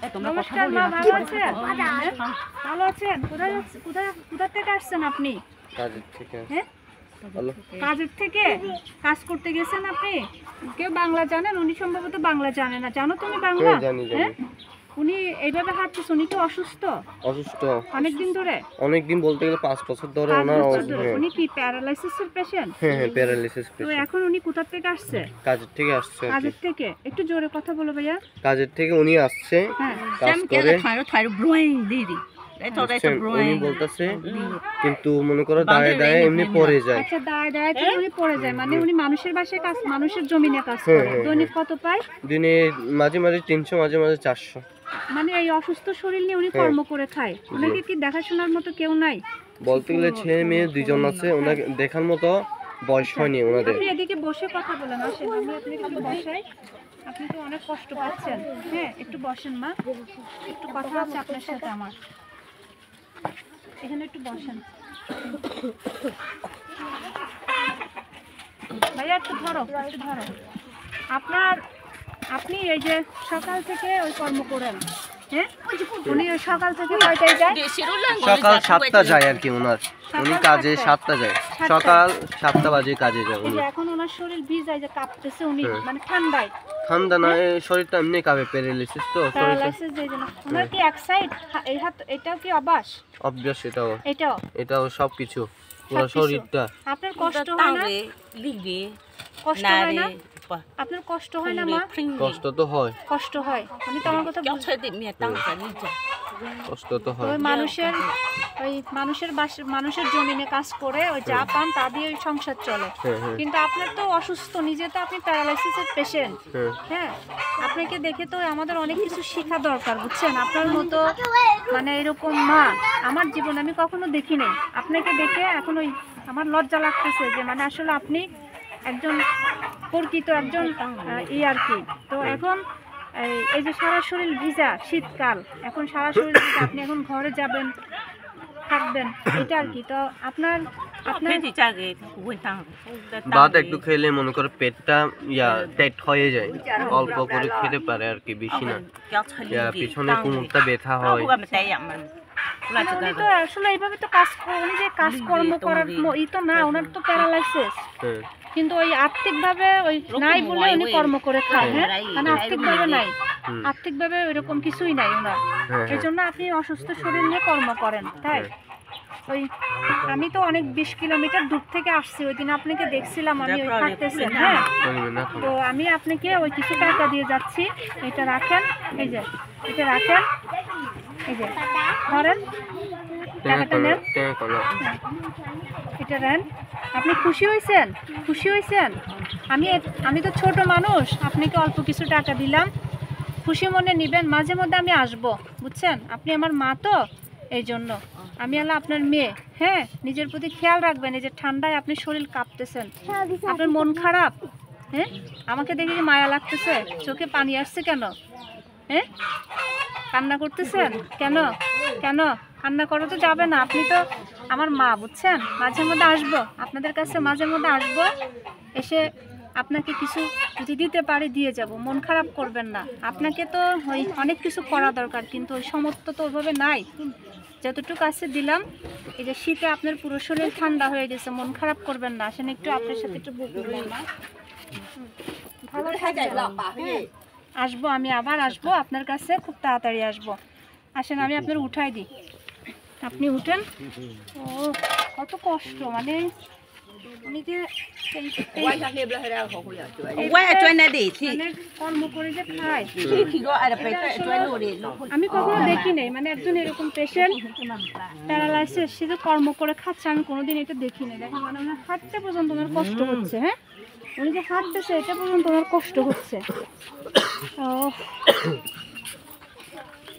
নমস্কার মা, ভালো আছেন? ভালো আছেন? কোথা থেকে আসছেন আপনি? কাজের থেকে। হ্যাঁ, কাজের থেকে কাজ করতে গেছেন আপনি? কেউ বাংলা জানেন? উনি সম্ভবত বাংলা জানে না। জানো তুমি বাংলা? হ্যাঁ, উনি এইভাবে হাঁটতেছে। উনি কি অসুস্থ? অসুস্থ অনেকদিন ধরে? অনেকদিন বলতে গেলে 5 বছর ধরে। উনি কি প্যারালাইসিসের পেশেন্ট? হ্যাঁ, প্যারালাইসিস তো পেশেন্ট। এখন উনি কোথা থেকে আসছে? কাজের থেকে আসছে। কাজের থেকে। একটু জোরে কথা বলো ভাইয়া। কাজের থেকে উনি আসছে, হ্যাঁ, কাজ করে উনি বলতেছে, কিন্তু মনে করো দাঁড়ায় দাঁড়ায় এমনি পড়ে যায়। আচ্ছা, দাঁড়ায় তো উনি পড়ে যায়, মানে উনি মানুষের বাসায় কাজ, মানুষের জমিনে কাজ করে। দৈনিক কত পায়? দিনে মাঝে মাঝে 300, মাঝে মাঝে 400। মানে এই অসুস্থ শরীর নিয়ে উনি কর্ম করে খায়। ওনাকে কি দেখাশোনার মতো কেউ নাই? বলতে গেলে ছেলে মেয়ে 2জন আছে, ওনাকে দেখার মতো বয়স হয়নি ওনাদের। আপনি এদিকে বসে কথা বলেন, আসেন আমি আপনাকে একটু বসাই। আপনি তো অনেক কষ্ট পাচ্ছেন। হ্যাঁ, একটু বসেন মা, একটু কথা আছে আপনার সাথে আমার। এখানে একটু বসেন ভাইয়া, একটু ধরো, একটু ধরো। আপনি এই যে সকাল থেকে ওই কর্ম করেন, হ্যাঁ? উনি ওই সকাল থেকে কয়টায় যায়? সকাল 7টা যায় আর কি ওনার। উনি কাজে 7টা যায়, সকাল 7টা বাজে কাজে যায় উনি। এখন ওনার শরীর ভিজায়, যে কাঁপতেছে উনি, মানে ঠান্ডায়। ঠান্ডা না, শরীরটা এমনি কাঁপে, প্যারালাইসিস তো। প্যারালাইসিস যেই জন্য। ওনার কি এক সাইড, এই হাত, এটাও কি অবাস? অভ্যাস এটাও, এটাও সবকিছু, পুরো শরীরটা। আপনার কষ্ট হয় না? কষ্ট হয় না? আপনার কষ্ট হয় না মা? কষ্ট তো হয়, কষ্ট হয়। আমি তো আমার কথা কষ্ট তো হয়। ওই মানুষের জমিনে কাজ করে ওই যা পান তা দিয়ে ওই সংসার চলে। কিন্তু আপনার তো অসুস্থ, নিজে তো আপনি প্যারালাইসিসের পেশেন্ট। হ্যাঁ, আপনাকে দেখে তো আমাদের অনেক কিছু শেখা দরকার, বুঝছেন? আপনার মতো মানে এরকম মা আমার জীবনে আমি কখনো দেখি নাই। আপনাকে দেখে এখন ওই আমার লজ্জা লাগতেছে, যে মানে আসলে আপনি একজন প্রকৃত একজন আর কি। তো এখন এই যে সারা শরীর ভিজা, শীতকাল, এখন সারা শরীর ভিজা, আপনি এখন ঘরে যাবেন, থাকবেন, এটা আর কি। তো আপনার ভাত একটু খেলে মনে করো পেটটা টাইট হয়ে যায়, অল্প করে খেতে পারে আর কি, বেশি না। পিছনে কোমরটা ব্যথা হয়। উনি তো আসলে এইভাবে তো উনি যে কাজকর্ম করার ই তো না, ওনার তো প্যারালাইসিস, কিন্তু ওই আর্থিকভাবে ওই নাই বলে উনি কর্ম করে খায়। হ্যাঁ, মানে আর্থিকভাবে নাই, আর্থিকভাবে ওইরকম কিছুই নাই ওনার। এই জন্য আপনি অসুস্থ শরীর নিয়ে কর্ম করেন, তাই? ওই আমি তো অনেক 20 কিলোমিটার দূর থেকে আসছি, ওই দিন আপনাকে দেখছিলাম, আমি ওই হাঁটতেছেন। হ্যাঁ, তো আমি আপনাকে ওই কিছু টাকা দিয়ে যাচ্ছি, এটা রাখেন, এই যে এটা রাখেন, এই যে ধরেন, টাকাটা নেন, এটা নেন। আপনি খুশি হয়েছেন? খুশি হয়েছেন? আমি তো ছোট মানুষ, আপনাকে অল্প কিছু টাকা দিলাম, খুশি মনে নেবেন। মাঝে মধ্যে আমি আসবো, বুঝছেন? আপনি আমার মা তো, এই জন্য আমি হলো আপনার মেয়ে। হ্যাঁ, নিজের প্রতি খেয়াল রাখবেন। এই যে ঠান্ডায় আপনি শরীর কাঁপতেছেন, আপনার মন খারাপ। হ্যাঁ, আমাকে দেখে কি মায়া লাগতেছে? চোখে পানি আসছে কেন? হ্যাঁ, কান্না করতেছেন কেন? কেন কান্না করো তো যাবে না, আপনি তো আমার মা, বুঝছেন? মাঝে মধ্যে আসবো আপনাদের কাছে, মাঝে মধ্যে আসবো, এসে আপনাকে কিছু যদি দিতে পারি দিয়ে যাব। মন খারাপ করবেন না। আপনাকে তো ওই অনেক কিছু করা দরকার, কিন্তু ওই সামর্থ্য তো ওইভাবে নাই। যতটুকু আছে দিলাম। এই যে শীতে আপনার পুরো শরীর ঠান্ডা হয়ে গেছে, মন খারাপ করবেন না। আসেন একটু আপনার সাথে একটু বলবেন না, ভালো থাকবেন। আসবো, আমি আবার আসবো আপনার কাছে, খুব তাড়াতাড়ি আসবো। আসেন, আমি আপনার উঠাই দিই, আপনি উঠেন। ও কত কষ্ট, মানে উনি যে কর্ম করে যে খায়, আমি কখনো দেখি নাই। মানে একজন এরকম পেশেন্ট প্যারালাইসিস, সে যে কর্ম করে খাচ্ছে, আমি কোনোদিন এটা দেখি নাই। দেখেন, মানে ওনার হাঁটতে পর্যন্ত ওনার কষ্ট হচ্ছে। হ্যাঁ, উনি যে হাঁটতেছে এটা পর্যন্ত ওনার কষ্ট হচ্ছে। ও